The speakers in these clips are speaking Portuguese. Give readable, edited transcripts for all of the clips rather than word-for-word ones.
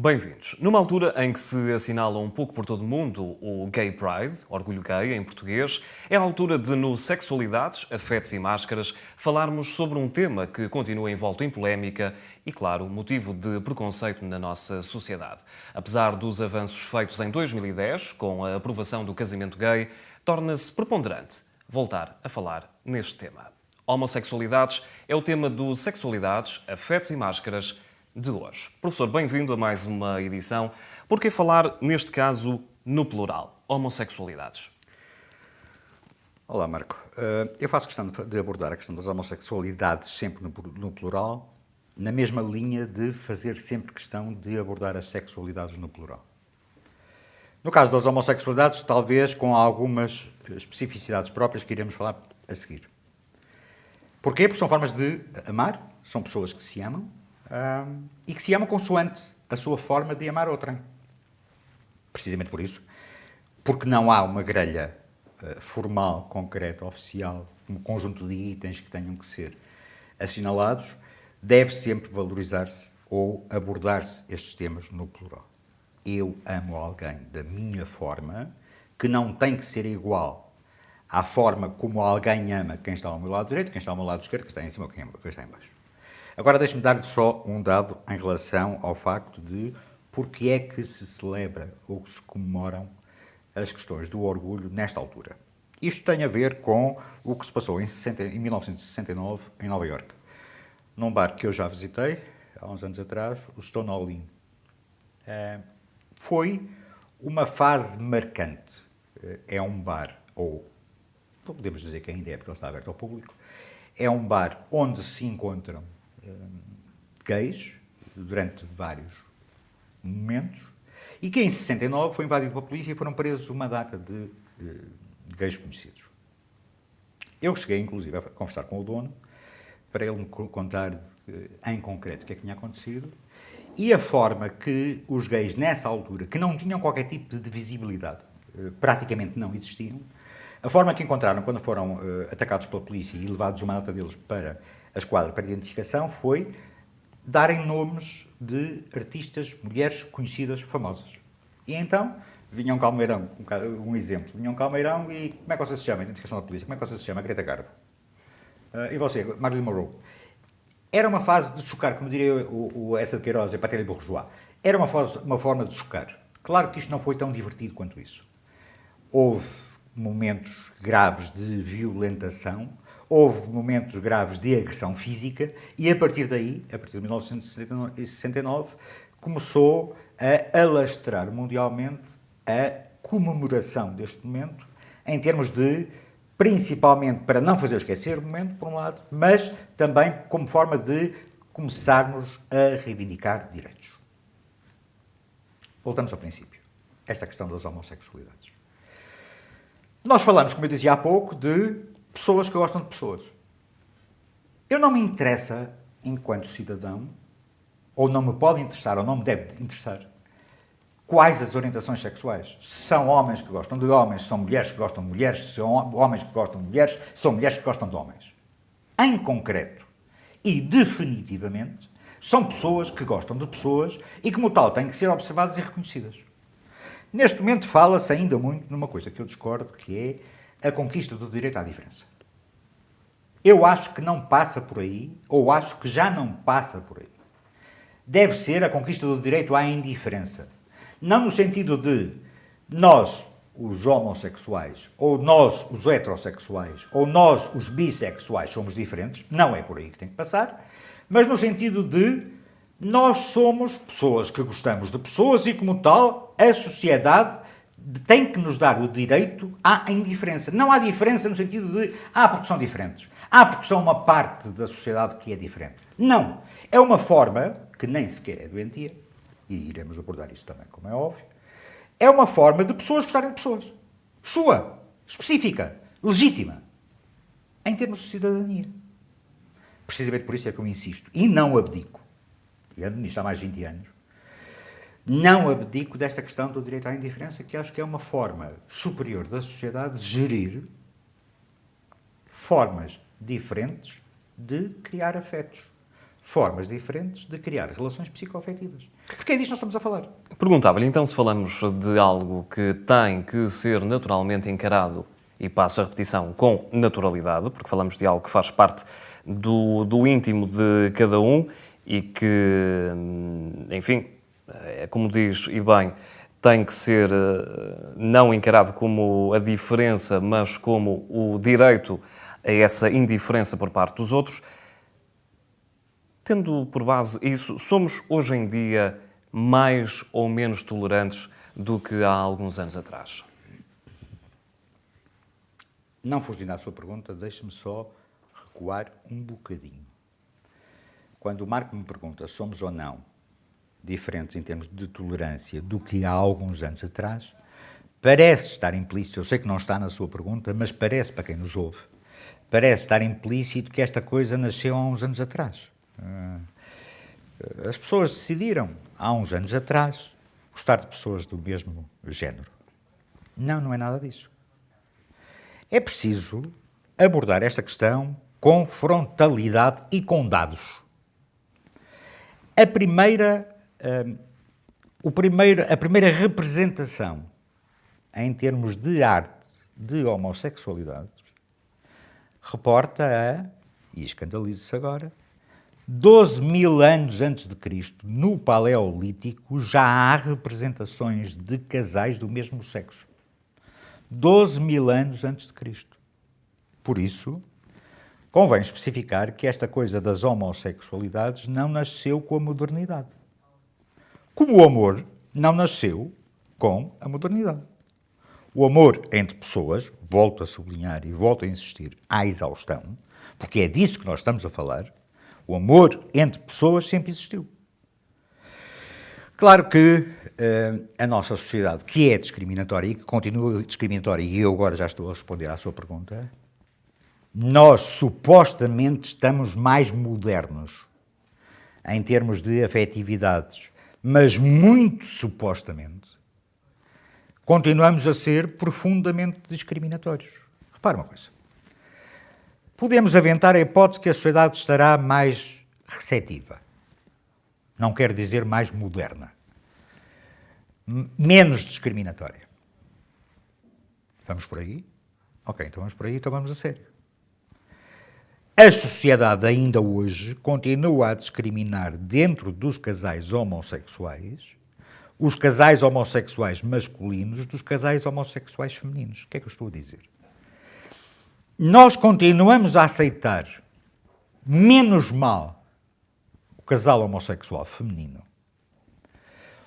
Bem-vindos. Numa altura em que se assinala um pouco por todo o mundo o Gay Pride, orgulho gay em português, é a altura de, no Sexualidades, Afetos e Máscaras, falarmos sobre um tema que continua envolto em polémica e, claro, motivo de preconceito na nossa sociedade. Apesar dos avanços feitos em 2010, com a aprovação do casamento gay, torna-se preponderante voltar a falar neste tema. Homossexualidades é o tema do Sexualidades, Afetos e Máscaras de hoje. Professor, bem-vindo a mais uma edição. Por que falar, neste caso, no plural? Homossexualidades. Olá, Marco. Eu faço questão de abordar a questão das homossexualidades sempre no plural, na mesma linha de fazer sempre questão de abordar as sexualidades no plural. No caso das homossexualidades, talvez com algumas especificidades próprias que iremos falar a seguir. Porquê? Porque são formas de amar, são pessoas que se amam, e que se amam consoante a sua forma de amar outrem. Precisamente por isso. Porque não há uma grelha formal, concreta, oficial, um conjunto de itens que tenham que ser assinalados, deve sempre valorizar-se ou abordar-se estes temas no plural. Eu amo alguém da minha forma, que não tem que ser igual à forma como alguém ama quem está ao meu lado direito, quem está ao meu lado esquerdo, quem está em cima ou quem está em baixo. Agora deixe-me dar-lhe só um dado em relação ao facto de porque é que se celebra ou se comemoram as questões do orgulho nesta altura. Isto tem a ver com o que se passou em 1969 em Nova Iorque, num bar que eu já visitei há uns anos atrás, o Stonewall Inn. Foi uma fase marcante. É um bar, ou podemos dizer que ainda é porque ele está aberto ao público, é um bar onde se encontram gays durante vários momentos e que em 69 foi invadido pela polícia e foram presos uma data de gays conhecidos. Eu cheguei inclusive a conversar com o dono para ele me contar em concreto o que é que tinha acontecido e a forma que os gays nessa altura, que não tinham qualquer tipo de visibilidade, praticamente não existiam, a forma que encontraram quando foram atacados pela polícia e levados uma data deles para a esquadra para identificação foi darem nomes de artistas, mulheres conhecidas, famosas. E então, vinha um calmeirão, um exemplo, vinha um calmeirão e como é que você se chama? Identificação da polícia. Como é que você se chama? Greta Garbo. E você? Marilyn Monroe. Era uma fase de chocar, como diria essa de Queiroz e Patélia Bourgeois. Era uma forma de chocar. Claro que isto não foi tão divertido quanto isso. Houve momentos graves de violentação, houve momentos graves de agressão física e a partir daí, a partir de 1969, começou a alastrar mundialmente a comemoração deste momento em termos de, principalmente para não fazer esquecer o momento, por um lado, mas também como forma de começarmos a reivindicar direitos. Voltamos ao princípio. Esta questão das homossexualidades. Nós falamos, como eu dizia há pouco, de pessoas que gostam de pessoas. Eu não me interessa, enquanto cidadão, ou não me pode interessar, ou não me deve interessar, quais as orientações sexuais. Se são homens que gostam de homens, se são mulheres que gostam de mulheres, se são homens que gostam de mulheres, se são mulheres que gostam de homens. Em concreto e definitivamente, são pessoas que gostam de pessoas e, como tal, têm que ser observadas e reconhecidas. Neste momento fala-se ainda muito numa coisa que eu discordo, que é a conquista do direito à diferença. Eu acho que não passa por aí, ou acho que já não passa por aí. Deve ser a conquista do direito à indiferença. Não no sentido de nós, os homossexuais, ou nós, os heterossexuais, ou nós, os bissexuais, somos diferentes. Não é por aí que tem que passar. Mas no sentido de nós somos pessoas que gostamos de pessoas e, como tal, a sociedade tem que nos dar o direito à indiferença. Não há diferença no sentido de porque são diferentes. Porque são uma parte da sociedade que é diferente. Não. É uma forma, que nem sequer é doentia, e iremos abordar isso também, como é óbvio, é uma forma de pessoas gostarem de pessoas. Sua, específica, legítima, em termos de cidadania. Precisamente por isso é que eu insisto, e não abdico, e ando nisto há mais de 20 anos, não abdico desta questão do direito à indiferença, que acho que é uma forma superior da sociedade de gerir formas diferentes de criar afetos. formas diferentes de criar relações psicoafetivas. Porque é disto que nós estamos a falar. Perguntava-lhe então se falamos de algo que tem que ser naturalmente encarado, e passo a repetição, com naturalidade, porque falamos de algo que faz parte do íntimo de cada um e que, enfim, como diz e bem, tem que ser não encarado como a diferença, mas como o direito a essa indiferença por parte dos outros. Tendo por base isso, somos hoje em dia mais ou menos tolerantes do que há alguns anos atrás? Não fugindo à sua pergunta, deixe-me só recuar um bocadinho. Quando o Marco me pergunta se somos ou não diferentes em termos de tolerância do que há alguns anos atrás, parece estar implícito, eu sei que não está na sua pergunta, mas parece, para quem nos ouve, parece estar implícito que esta coisa nasceu há uns anos atrás. As pessoas decidiram, há uns anos atrás, gostar de pessoas do mesmo género. Não, não é nada disso. É preciso abordar esta questão com frontalidade e com dados. A primeira representação em termos de arte de homossexualidade reporta e escandaliza-se agora, 12.000 anos antes de Cristo, no Paleolítico, já há representações de casais do mesmo sexo. 12.000 anos antes de Cristo. Por isso, convém especificar que esta coisa das homossexualidades não nasceu com a modernidade. Como o amor não nasceu com a modernidade. O amor entre pessoas, volto a sublinhar e volto a insistir, à exaustão, porque é disso que nós estamos a falar, o amor entre pessoas sempre existiu. Claro que a nossa sociedade, que é discriminatória e que continua discriminatória, e eu agora já estou a responder à sua pergunta, nós supostamente estamos mais modernos em termos de afetividades, mas muito supostamente continuamos a ser profundamente discriminatórios. Repare uma coisa. Podemos aventar a hipótese que a sociedade estará mais receptiva. Não quer dizer mais moderna. Menos discriminatória. Vamos por aí? Ok, então vamos por aí, então vamos a sério. A sociedade ainda hoje continua a discriminar dentro dos casais homossexuais os casais homossexuais masculinos dos casais homossexuais femininos. O que é que eu estou a dizer? Nós continuamos a aceitar menos mal o casal homossexual feminino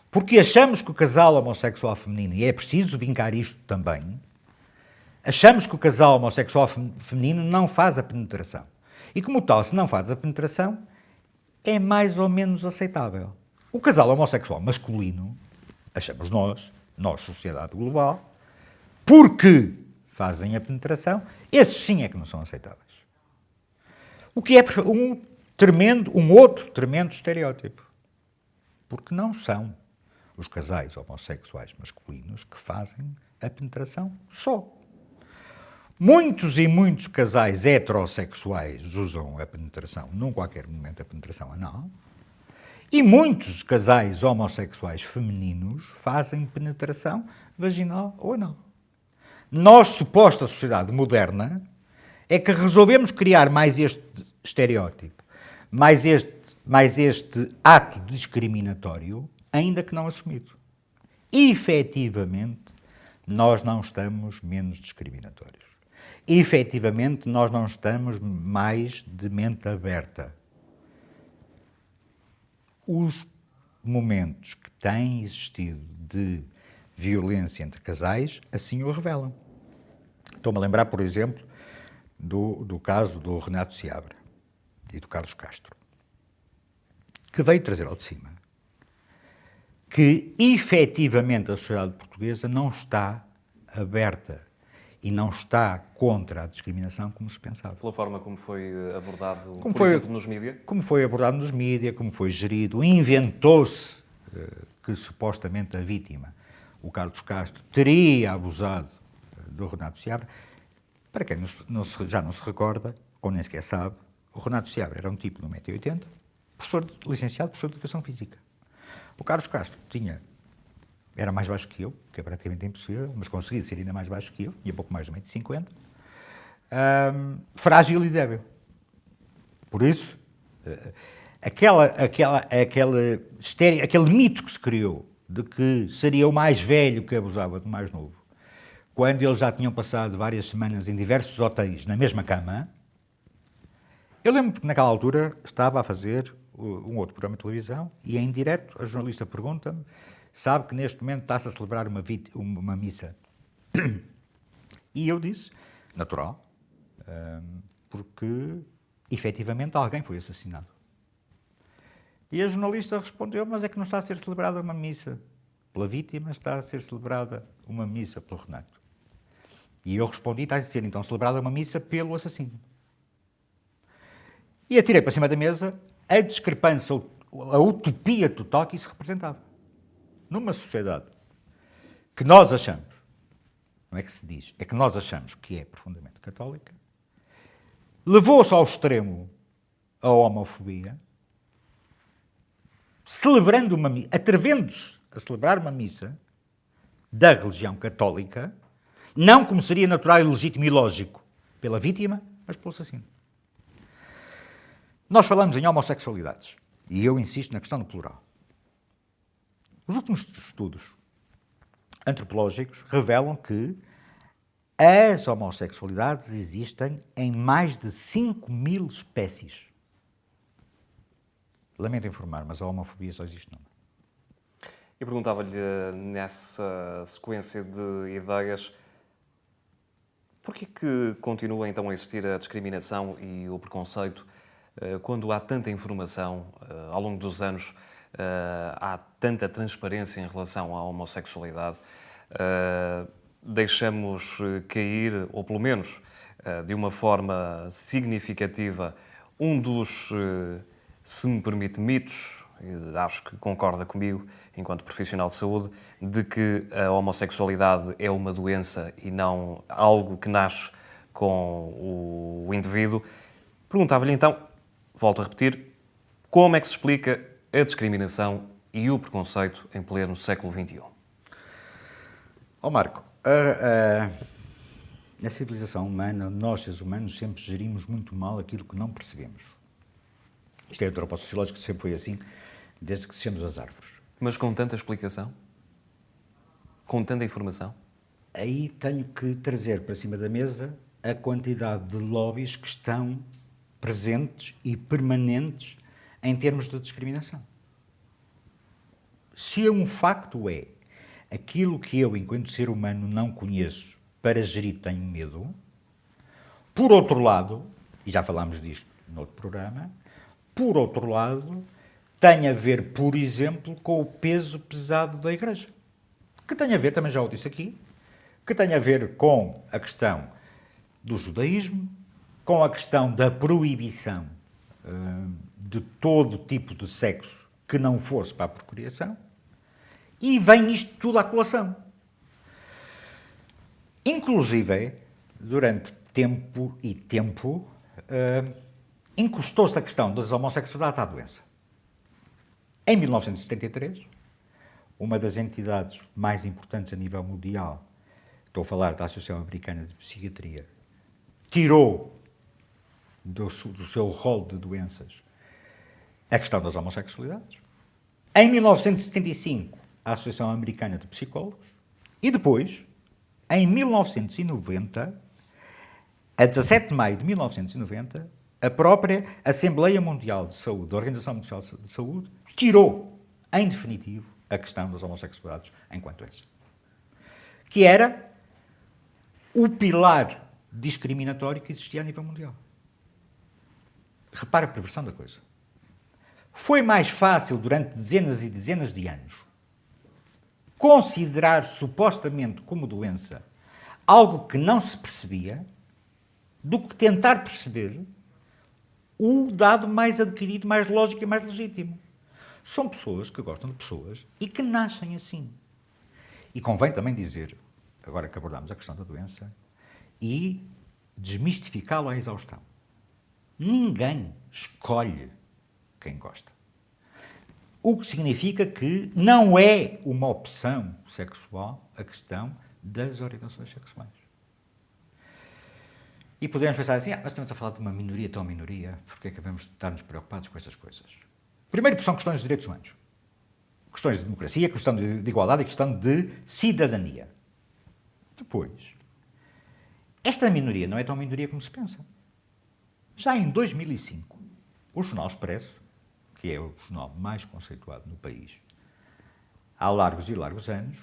porque achamos que o casal homossexual feminino, e é preciso vincar isto também, achamos que o casal homossexual feminino não faz a penetração. E como tal, se não faz a penetração, é mais ou menos aceitável. O casal homossexual masculino, achamos nós, sociedade global, porque fazem a penetração, esses sim é que não são aceitáveis. O que é um outro tremendo estereótipo. Porque não são os casais homossexuais masculinos que fazem a penetração só. Muitos e muitos casais heterossexuais usam a penetração, num qualquer momento, a penetração anal, e muitos casais homossexuais femininos fazem penetração vaginal ou anal. Nós, suposta sociedade moderna, é que resolvemos criar mais este estereótipo, mais este ato discriminatório, ainda que não assumido. E, efetivamente, nós não estamos menos discriminatórios. E, efetivamente, nós não estamos mais de mente aberta. Os momentos que têm existido de violência entre casais assim o revelam. Estou-me a lembrar, por exemplo, do caso do Renato Seabra e do Carlos Castro, que veio trazer ao de cima que, efetivamente, a sociedade portuguesa não está aberta e não está contra a discriminação como se pensava. Pela forma como foi abordado, exemplo, nos mídias? Como foi abordado nos mídias, como foi gerido, inventou-se que supostamente a vítima, o Carlos Castro, teria abusado do Renato Seabra. Para quem já não se recorda, ou nem sequer sabe, o Renato Seabra era um tipo de 1,80 m, licenciado, professor de Educação Física. O Carlos Castro era mais baixo que eu, que é praticamente impossível, mas conseguia ser ainda mais baixo que eu, tinha pouco mais de 1,50 m, frágil e débil. Por isso, aquele mito que se criou de que seria o mais velho que abusava do mais novo, quando eles já tinham passado várias semanas em diversos hotéis na mesma cama, eu lembro que naquela altura estava a fazer um outro programa de televisão e em direto a jornalista pergunta-me, sabe que neste momento está-se a celebrar uma missa? E eu disse, natural, porque efetivamente alguém foi assassinado. E a jornalista respondeu, mas é que não está a ser celebrada uma missa pela vítima, está a ser celebrada uma missa pelo Renato. E eu respondi, está a ser então celebrada uma missa pelo assassino. E atirei para cima da mesa a discrepância, a utopia total que isso representava. Numa sociedade que nós achamos, não é que se diz, é que nós achamos que é profundamente católica, levou-se ao extremo a homofobia, celebrando atrevendo-se a celebrar uma missa da religião católica, não como seria natural e legítimo e lógico pela vítima, mas pelo assassino. Nós falamos em homossexualidades, e eu insisto na questão do plural. Os últimos estudos antropológicos revelam que as homossexualidades existem em mais de 5.000 espécies. Lamento informar, mas a homofobia só existe numa. Eu perguntava-lhe, nessa sequência de ideias, porquê que continua então a existir a discriminação e o preconceito quando há tanta informação ao longo dos anos, há tanta transparência em relação à homossexualidade? Deixamos cair, ou pelo menos de uma forma significativa, um dos, se me permite, mitos, acho que concorda comigo, enquanto profissional de saúde, de que a homossexualidade é uma doença e não algo que nasce com o indivíduo. Perguntava-lhe então, volto a repetir, como é que se explica a discriminação e o preconceito em pleno século XXI? Marco, a civilização humana, nós seres humanos, sempre gerimos muito mal aquilo que não percebemos. Isto é antropológico, sempre foi assim, desde que descemos as árvores. Mas com tanta explicação? Com tanta informação? Aí tenho que trazer para cima da mesa a quantidade de lobbies que estão presentes e permanentes em termos de discriminação. Se um facto é aquilo que eu, enquanto ser humano, não conheço, para gerir tenho medo, por outro lado, e já falámos disto no outro programa, por outro lado, tem a ver, por exemplo, com o peso pesado da Igreja. Que tem a ver, também já o disse aqui, que tem a ver com a questão do judaísmo, com a questão da proibição de todo tipo de sexo que não fosse para a procriação, e vem isto tudo à colação. Inclusive, durante tempo, encostou-se a questão das homossexualidades à doença. Em 1973, uma das entidades mais importantes a nível mundial, estou a falar da Associação Americana de Psiquiatria, tirou do seu rol de doenças a questão das homossexualidades. Em 1975, a Associação Americana de Psicólogos. E depois, em 1990, a 17 de maio de 1990, a própria Assembleia Mundial de Saúde, a Organização Mundial de Saúde, tirou, em definitivo, a questão das homossexualidades enquanto doença. Que era o pilar discriminatório que existia a nível mundial. Repara a perversão da coisa. Foi mais fácil, durante dezenas e dezenas de anos, considerar supostamente como doença algo que não se percebia, do que tentar perceber o dado mais adquirido, mais lógico e mais legítimo. São pessoas que gostam de pessoas e que nascem assim. E convém também dizer, agora que abordamos a questão da doença, e desmistificá-lo à exaustão. Ninguém escolhe quem gosta. O que significa que não é uma opção sexual a questão das orientações sexuais. E podemos pensar assim, nós estamos a falar de uma minoria tão minoria, porque é que devemos estar-nos preocupados com estas coisas? Primeiro, porque são questões de direitos humanos. Questões de democracia, questão de igualdade e questão de cidadania. Depois, esta minoria não é tão minoria como se pensa. Já em 2005, o Jornal Expresso, que é o jornal mais conceituado no país, há largos e largos anos,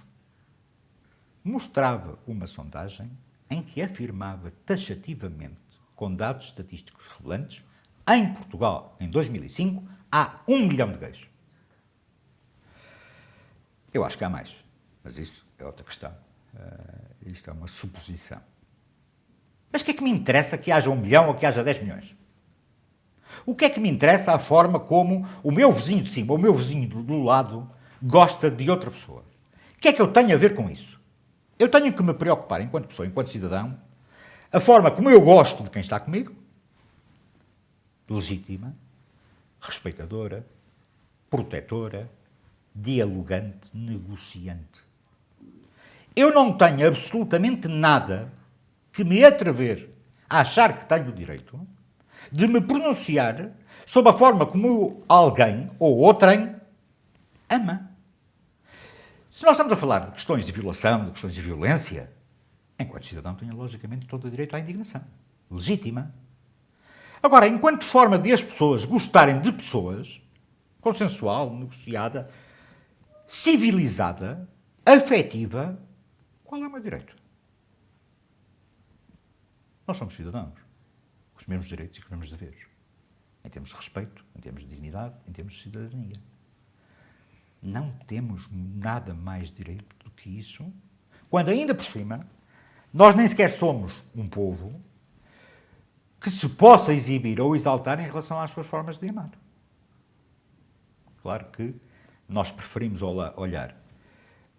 mostrava uma sondagem em que afirmava taxativamente, com dados estatísticos revelantes, em Portugal, em 2005, há 1 milhão de gays. Eu acho que há mais, mas isso é outra questão. Isto é uma suposição. Mas o que é que me interessa que haja 1 milhão ou que haja 10 milhões? O que é que me interessa a forma como o meu vizinho de cima ou o meu vizinho do lado gosta de outra pessoa? O que é que eu tenho a ver com isso? Eu tenho que me preocupar, enquanto pessoa, enquanto cidadão, a forma como eu gosto de quem está comigo, legítima, respeitadora, protetora, dialogante, negociante. Eu não tenho absolutamente nada que me atrever a achar que tenho o direito de me pronunciar sobre a forma como alguém ou outrem ama. Se nós estamos a falar de questões de violação, de questões de violência, enquanto cidadão tenho logicamente todo o direito à indignação. Legítima. Agora, enquanto forma de as pessoas gostarem de pessoas, consensual, negociada, civilizada, afetiva, qual é o meu direito? Nós somos cidadãos, com os mesmos direitos e com os mesmos deveres. Em termos de respeito, em termos de dignidade, em termos de cidadania. Não temos nada mais direito do que isso, quando ainda por cima, nós nem sequer somos um povo que se possa exibir ou exaltar em relação às suas formas de amar. Claro que nós preferimos olhar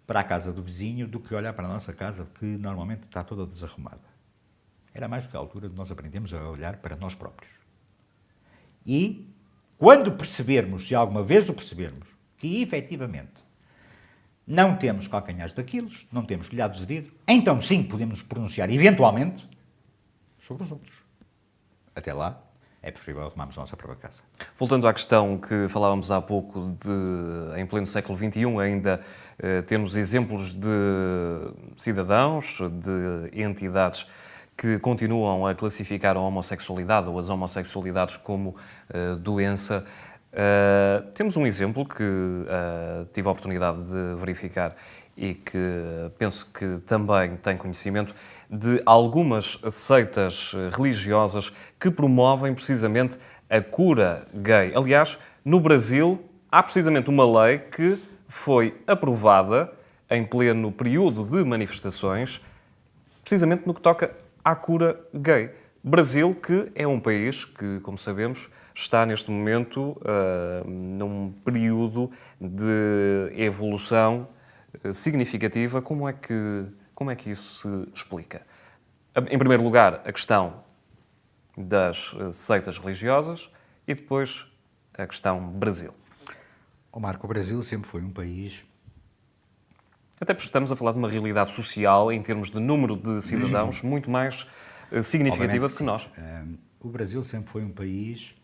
para a casa do vizinho do que olhar para a nossa casa, que normalmente está toda desarrumada. Era mais do que a altura de nós aprendermos a olhar para nós próprios. E, quando percebermos, se alguma vez o percebermos, que efetivamente não temos calcanhares daquilos, não temos telhados de vidro, então sim podemos nos pronunciar eventualmente sobre os outros. Até lá, é preferível arrumarmos a nossa própria casa. Voltando à questão que falávamos há pouco de, em pleno século XXI, ainda temos exemplos de cidadãos, de entidades que continuam a classificar a homossexualidade ou as homossexualidades como doença. Temos um exemplo que tive a oportunidade de verificar e que penso que também tem conhecimento de algumas seitas religiosas que promovem precisamente a cura gay. Aliás, no Brasil há precisamente uma lei que foi aprovada em pleno período de manifestações, precisamente no que toca à cura gay. Brasil, que é um país que, como sabemos, está neste momento num período de evolução significativa. Como é que isso se explica? Em primeiro lugar, a questão das seitas religiosas e depois a questão Brasil. Marco, o Brasil sempre foi um país... Até porque estamos a falar de uma realidade social, em termos de número de cidadãos, muito mais significativa do que nós. O Brasil sempre foi um país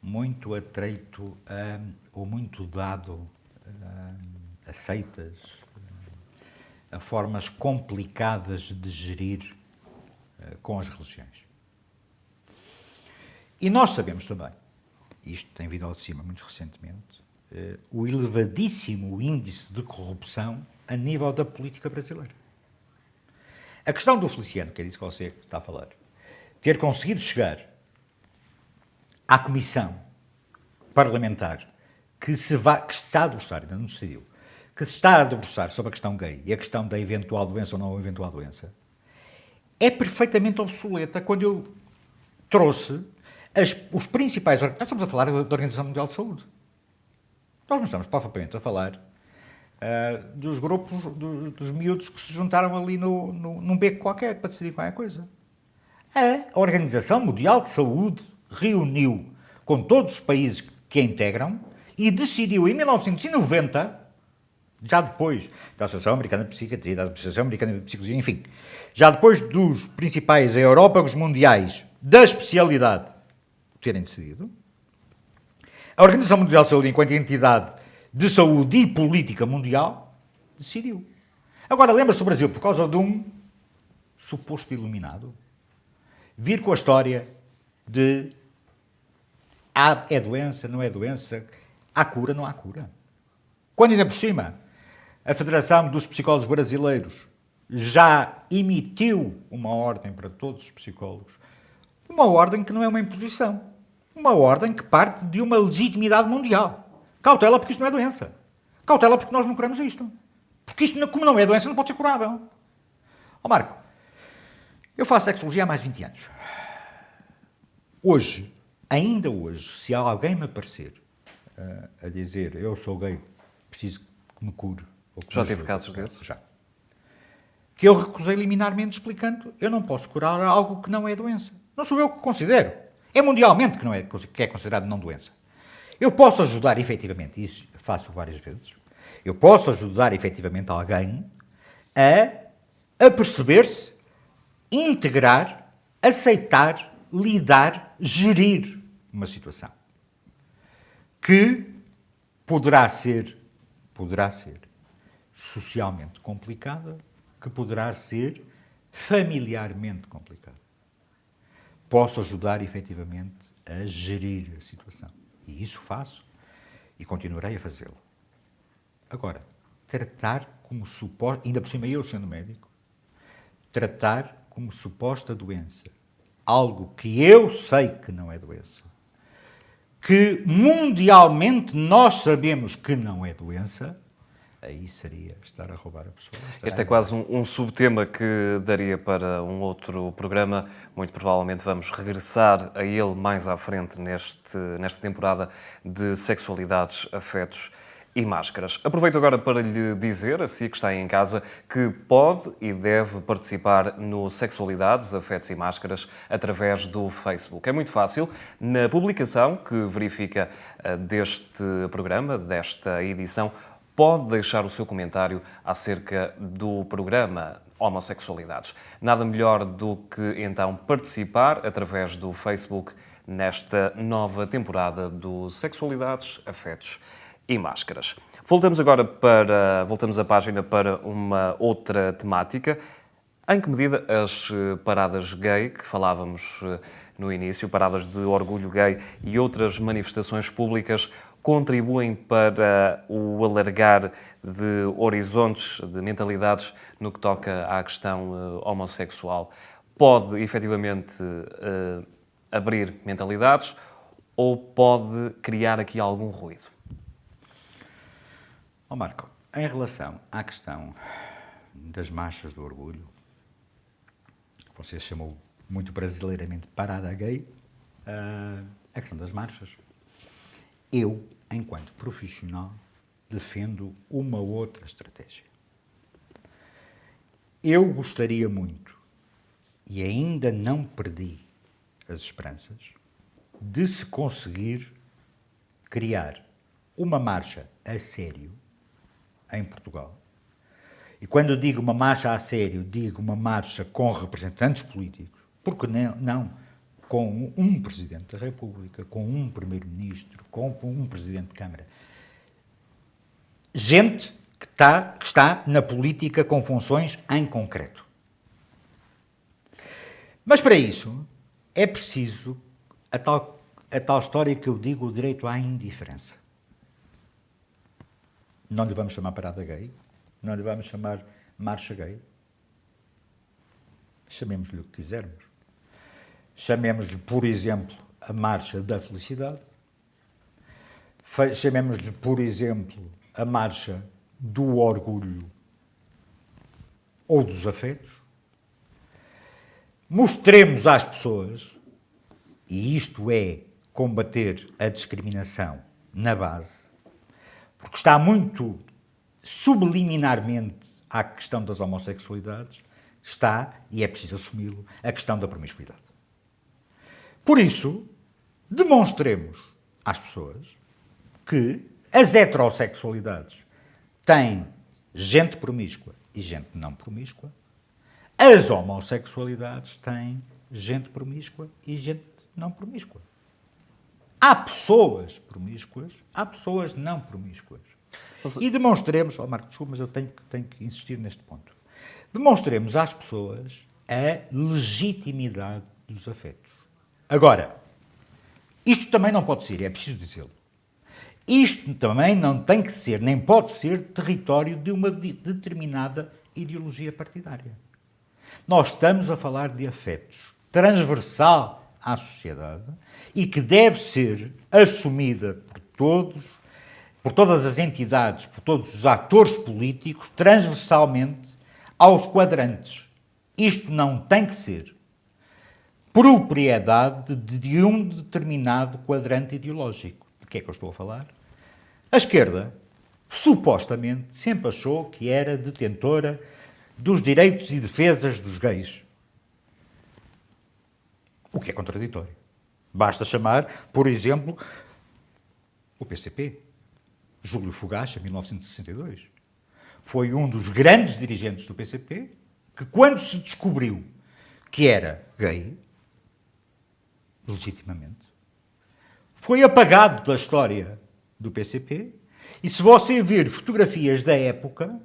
muito atreito ou muito dado a seitas, a formas complicadas de gerir com as religiões. E nós sabemos também, isto tem vindo ao de cima muito recentemente, o elevadíssimo índice de corrupção a nível da política brasileira. A questão do Feliciano, que é disso que você está a falar, ter conseguido chegar à comissão parlamentar que se está a debruçar, ainda não decidiu, que se está a debruçar sobre a questão gay e a questão da eventual doença ou não eventual doença, é perfeitamente obsoleta quando eu trouxe os principais... Nós estamos a falar da Organização Mundial de Saúde. Nós não estamos propriamente a falar dos grupos, dos miúdos que se juntaram ali num beco qualquer para decidir qualquer coisa. A Organização Mundial de Saúde reuniu com todos os países que a integram e decidiu em 1990, já depois da Associação Americana de Psiquiatria, da Associação Americana de Psicologia, enfim, já depois dos principais Európagos mundiais da especialidade terem decidido, a Organização Mundial de Saúde, enquanto entidade de saúde e política mundial, decidiu. Agora, lembra-se o Brasil, por causa de um suposto iluminado, vir com a história de é doença, não é doença, há cura, não há cura. Quando ainda por cima, a Federação dos Psicólogos Brasileiros já emitiu uma ordem para todos os psicólogos, uma ordem que não é uma imposição, uma ordem que parte de uma legitimidade mundial. Cautela, porque isto não é doença. Cautela, porque nós não curamos isto. Porque isto, como não é doença, não pode ser curável. Ó Marco, eu faço sexologia há mais de 20 anos. Hoje, ainda hoje, se alguém me aparecer a dizer eu sou gay, preciso que me cure. Ou que Já me teve ajude, casos desses? Já. Que eu recusei liminarmente explicando eu não posso curar algo que não é doença. Não sou eu que considero. É mundialmente que é considerado não doença. Eu posso ajudar efetivamente, isso faço várias vezes, eu posso ajudar efetivamente alguém a perceber-se, integrar, aceitar, lidar, gerir uma situação que poderá ser socialmente complicada, que poderá ser familiarmente complicada. Posso ajudar efetivamente a gerir a situação. E isso faço e continuarei a fazê-lo. Agora, tratar como suposta, ainda por cima eu sendo médico, tratar como suposta doença algo que eu sei que não é doença, que mundialmente nós sabemos que não é doença, aí seria estar a roubar a pessoa. Este é quase um subtema que daria para um outro programa. Muito provavelmente vamos regressar a ele mais à frente nesta temporada de Sexualidades, Afetos e Máscaras. Aproveito agora para lhe dizer, a si que está aí em casa, que pode e deve participar no Sexualidades, Afetos e Máscaras através do Facebook. É muito fácil. Na publicação que verifica deste programa, desta edição, pode deixar o seu comentário acerca do programa Homossexualidades. Nada melhor do que, então, participar através do Facebook nesta nova temporada do Sexualidades, Afetos e Máscaras. Voltamos a página para uma outra temática. Em que medida as paradas gay, que falávamos no início, paradas de orgulho gay e outras manifestações públicas, contribuem para o alargar de horizontes, de mentalidades no que toca à questão homossexual? Pode, efetivamente, abrir mentalidades ou pode criar aqui algum ruído? Marco, em relação à questão das marchas do orgulho, que você chamou muito brasileiramente parada gay, a questão das marchas, eu, enquanto profissional, defendo uma outra estratégia. Eu gostaria muito, e ainda não perdi as esperanças, de se conseguir criar uma marcha a sério em Portugal. E quando eu digo uma marcha a sério, digo uma marcha com representantes políticos, porque não com um Presidente da República, com um Primeiro-Ministro, com um Presidente de Câmara. Gente que está na política com funções em concreto. Mas para isso é preciso a tal história que eu digo, o direito à indiferença. Não lhe vamos chamar parada gay, não lhe vamos chamar marcha gay. Chamemos-lhe o que quisermos. Chamemos-lhe, por exemplo, a Marcha da Felicidade. Chamemos-lhe, por exemplo, a Marcha do Orgulho ou dos Afetos. Mostremos às pessoas, e isto é combater a discriminação na base, porque está muito subliminarmente à questão das homossexualidades, está, e é preciso assumi-lo, a questão da promiscuidade. Por isso, demonstremos às pessoas que as heterossexualidades têm gente promíscua e gente não promíscua, as homossexualidades têm gente promíscua e gente não promíscua. Há pessoas promíscuas, há pessoas não promíscuas. E demonstremos, Marco, desculpa, mas eu tenho que insistir neste ponto. Demonstremos às pessoas a legitimidade dos afetos. Agora, isto também não pode ser, é preciso dizê-lo. Isto também não tem que ser, nem pode ser, território de uma determinada ideologia partidária. Nós estamos a falar de afetos transversal à sociedade e que deve ser assumida por todas as entidades, por todos os atores políticos, transversalmente aos quadrantes. Isto não tem que ser propriedade de um determinado quadrante ideológico. De que é que eu estou a falar? A esquerda, supostamente, sempre achou que era detentora dos direitos e defesas dos gays. O que é contraditório. Basta chamar, por exemplo, o PCP. Júlio Fogaça, em 1962. Foi um dos grandes dirigentes do PCP que, quando se descobriu que era gay, legitimamente, foi apagado da história do PCP. E se você ver fotografias da época,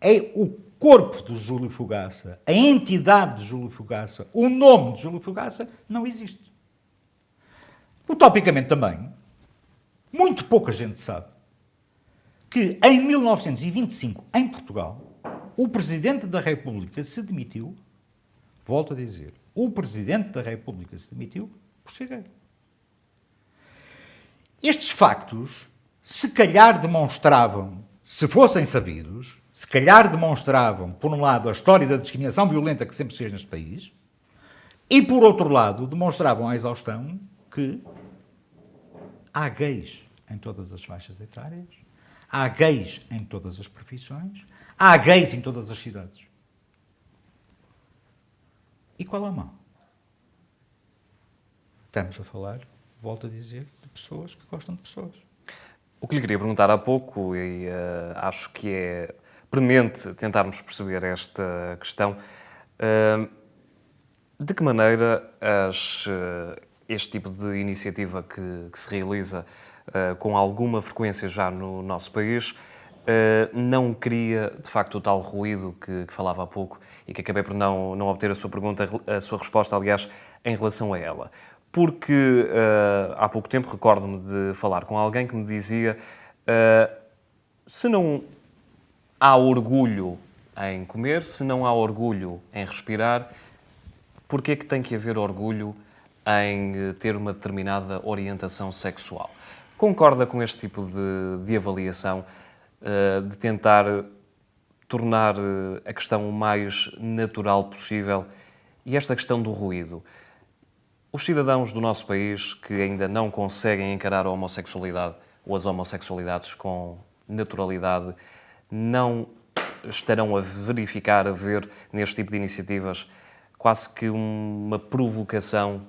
é o corpo de Júlio Fogaça, a entidade de Júlio Fogaça, o nome de Júlio Fogaça não existe. Utopicamente também, muito pouca gente sabe que em 1925, em Portugal, o Presidente da República se demitiu, volto a dizer, o Presidente da República se demitiu por ser gay. Estes factos, se calhar demonstravam, se fossem sabidos, se calhar demonstravam, por um lado, a história da discriminação violenta que sempre se fez neste país, e, por outro lado, demonstravam à exaustão que há gays em todas as faixas etárias, há gays em todas as profissões, há gays em todas as cidades. E qual é o mal? Estamos a falar, volto a dizer, de pessoas que gostam de pessoas. O que lhe queria perguntar há pouco, e acho que é premente tentarmos perceber esta questão, de que maneira este tipo de iniciativa que se realiza com alguma frequência já no nosso país não cria, de facto, o tal ruído que falava há pouco e que acabei por não obter a sua resposta, aliás, em relação a ela. Porque há pouco tempo recordo-me de falar com alguém que me dizia se não há orgulho em comer, se não há orgulho em respirar, porquê é que tem que haver orgulho em ter uma determinada orientação sexual? Concorda com este tipo de avaliação, de tentar tornar a questão o mais natural possível? E esta questão do ruído? Os cidadãos do nosso país que ainda não conseguem encarar a homossexualidade ou as homossexualidades com naturalidade não estarão a verificar, a ver neste tipo de iniciativas quase que uma provocação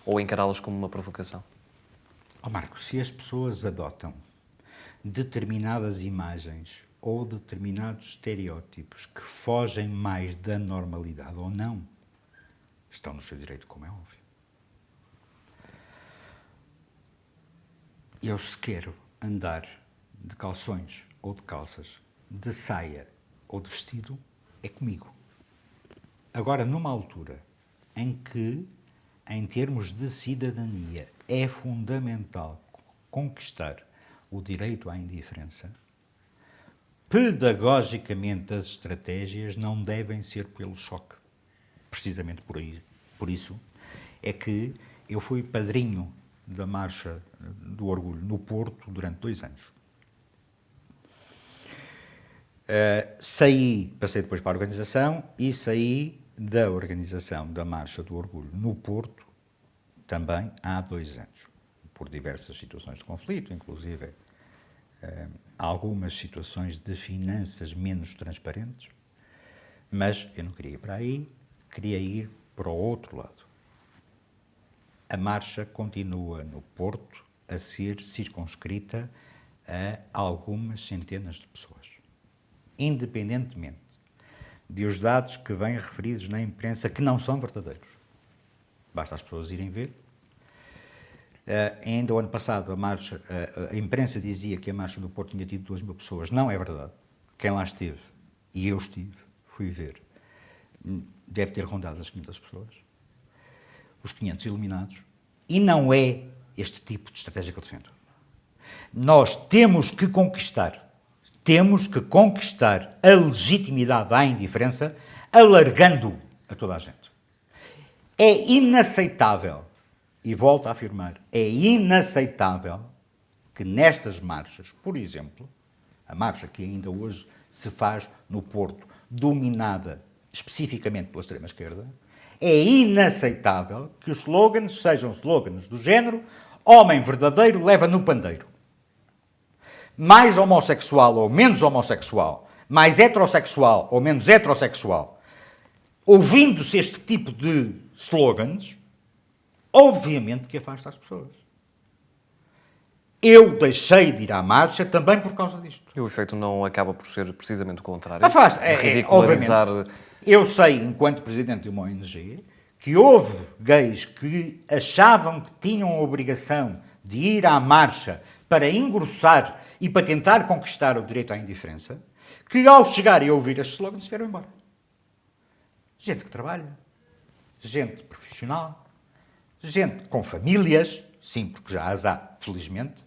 ou encará-las como uma provocação? Marco, se as pessoas adotam determinadas imagens ou determinados estereótipos que fogem mais da normalidade ou não, estão no seu direito, como é óbvio. Eu, se quero andar de calções ou de calças, de saia ou de vestido, é comigo. Agora, numa altura em que, em termos de cidadania, é fundamental conquistar o direito à indiferença, pedagogicamente as estratégias não devem ser pelo choque. Precisamente por isso é que eu fui padrinho da Marcha do Orgulho no Porto durante 2 anos. Passei depois para a organização e saí da organização da Marcha do Orgulho no Porto também há 2 anos, por diversas situações de conflito, inclusive algumas situações de finanças menos transparentes, mas eu não queria ir para aí, queria ir para o outro lado. a marcha continua no Porto a ser circunscrita a algumas centenas de pessoas. Independentemente de os dados que vêm referidos na imprensa que não são verdadeiros. Basta as pessoas irem ver. Ainda o ano passado a imprensa dizia que a marcha do Porto tinha tido 2.000 pessoas. Não é verdade. Quem lá esteve, e eu estive, fui ver, deve ter rondado as 500 pessoas. Os 500 iluminados. E não é este tipo de estratégia que eu defendo. Nós temos que conquistar a legitimidade à indiferença, alargando a toda a gente. É inaceitável, e volto a afirmar, é inaceitável que nestas marchas, por exemplo, a marcha que ainda hoje se faz no Porto, dominada especificamente pela extrema-esquerda, é inaceitável que os slogans sejam slogans do género homem verdadeiro leva no pandeiro. Mais homossexual ou menos homossexual, mais heterossexual ou menos heterossexual, ouvindo-se este tipo de slogans, obviamente que afasta as pessoas. Eu deixei de ir à marcha também por causa disto. E o efeito não acaba por ser precisamente o contrário? Afasta. Ridicularizar... Obviamente. Eu sei, enquanto presidente de uma ONG, que houve gays que achavam que tinham a obrigação de ir à marcha para engrossar e para tentar conquistar o direito à indiferença, que ao chegarem a ouvir estes slogans se vieram embora. Gente que trabalha, gente profissional, gente com famílias, sim, porque já as há, felizmente,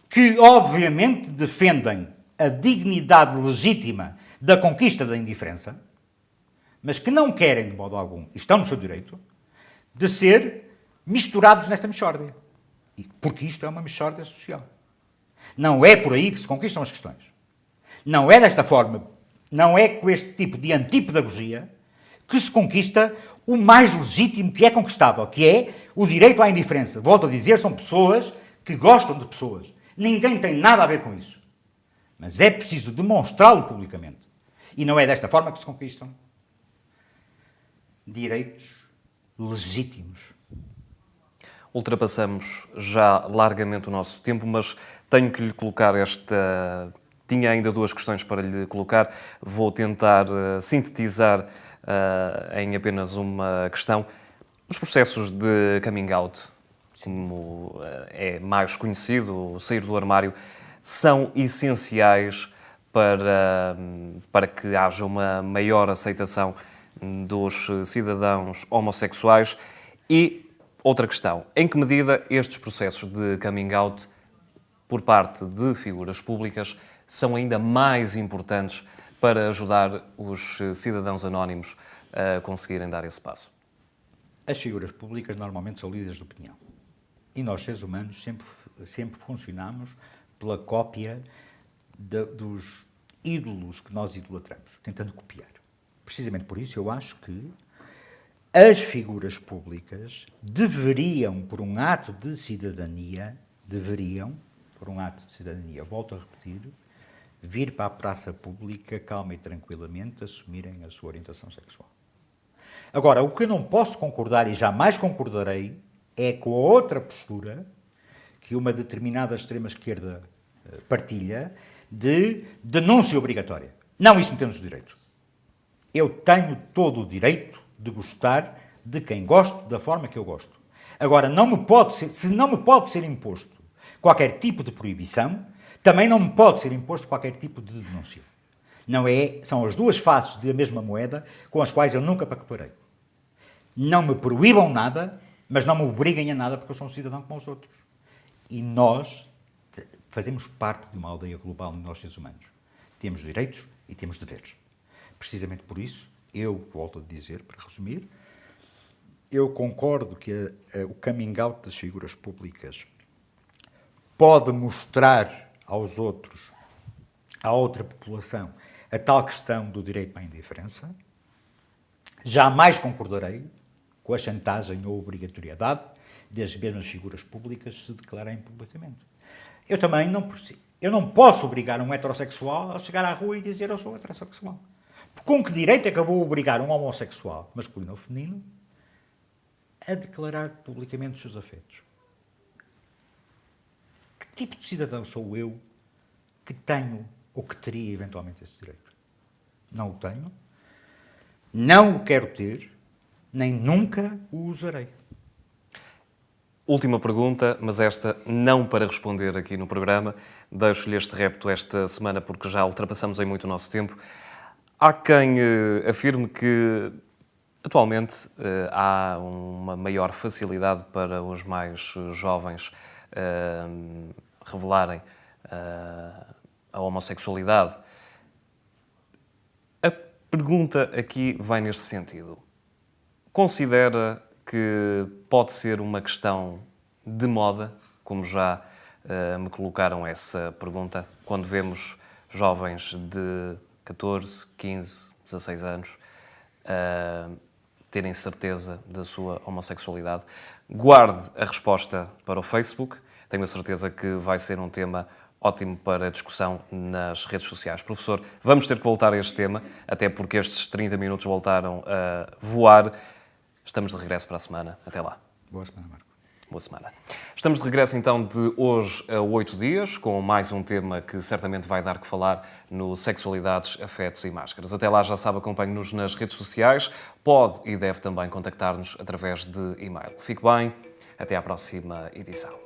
que obviamente defendem a dignidade legítima da conquista da indiferença, mas que não querem, de modo algum, e estão no seu direito, de ser misturados nesta mixórdia. Porque isto é uma mixórdia social. Não é por aí que se conquistam as questões. Não é desta forma, não é com este tipo de antipedagogia que se conquista o mais legítimo que é conquistável, que é o direito à indiferença. Volto a dizer, são pessoas que gostam de pessoas. Ninguém tem nada a ver com isso. Mas é preciso demonstrá-lo publicamente. E não é desta forma que se conquistam direitos legítimos. Ultrapassamos já largamente o nosso tempo, mas tenho que lhe colocar esta... Tinha ainda duas questões para lhe colocar. Vou tentar sintetizar em apenas uma questão. Os processos de coming out, como é mais conhecido, sair do armário, são essenciais para que haja uma maior aceitação dos cidadãos homossexuais. E outra questão, em que medida estes processos de coming out por parte de figuras públicas são ainda mais importantes para ajudar os cidadãos anónimos a conseguirem dar esse passo? As figuras públicas normalmente são líderes de opinião. E nós, seres humanos, sempre funcionamos pela cópia dos ídolos que nós idolatramos, tentando copiar. Precisamente por isso eu acho que as figuras públicas deveriam, por um ato de cidadania, volto a repetir, vir para a praça pública calma e tranquilamente assumirem a sua orientação sexual. Agora, o que eu não posso concordar e jamais concordarei é com a outra postura que uma determinada extrema-esquerda partilha de denúncia obrigatória. Não, isso não temos o direito. Eu tenho todo o direito de gostar de quem gosto, da forma que eu gosto. Agora, se não me pode ser imposto qualquer tipo de proibição, também não me pode ser imposto qualquer tipo de denúncia. Não é? São as duas faces da mesma moeda com as quais eu nunca pactuarei. Não me proíbam nada, mas não me obriguem a nada porque eu sou um cidadão como os outros. E nós fazemos parte de uma aldeia global de nós seres humanos. Temos direitos e temos deveres. Precisamente por isso, eu volto a dizer, para resumir, eu concordo que o coming out das figuras públicas pode mostrar aos outros, à outra população, a tal questão do direito à indiferença. Jamais concordarei com a chantagem ou obrigatoriedade das mesmas figuras públicas se declararem publicamente. Eu também não posso obrigar um heterossexual a chegar à rua e dizer eu sou heterossexual. Com que direito é que eu vou obrigar um homossexual, masculino ou feminino, a declarar publicamente os seus afetos. Que tipo de cidadão sou eu que tenho ou que teria eventualmente esse direito? Não o tenho, não o quero ter, nem nunca o usarei. Última pergunta, mas esta não para responder aqui no programa. Deixo-lhe este repto esta semana porque já ultrapassamos aí muito o nosso tempo. Há quem afirme que atualmente há uma maior facilidade para os mais jovens revelarem a homossexualidade. A pergunta aqui vai neste sentido. Considera que pode ser uma questão de moda, como já me colocaram essa pergunta, quando vemos jovens de 14, 15, 16 anos terem certeza da sua homossexualidade? Guarde a resposta para o Facebook. Tenho a certeza que vai ser um tema ótimo para discussão nas redes sociais. Professor, vamos ter que voltar a este tema, até porque estes 30 minutos voltaram a voar. Estamos de regresso para a semana. Até lá. Boa semana, Marco. Boa semana. Estamos de regresso então de hoje a 8 dias, com mais um tema que certamente vai dar que falar no Sexualidades, Afetos e Máscaras. Até lá, já sabe, acompanhe-nos nas redes sociais. Pode e deve também contactar-nos através de e-mail. Fique bem, até à próxima edição.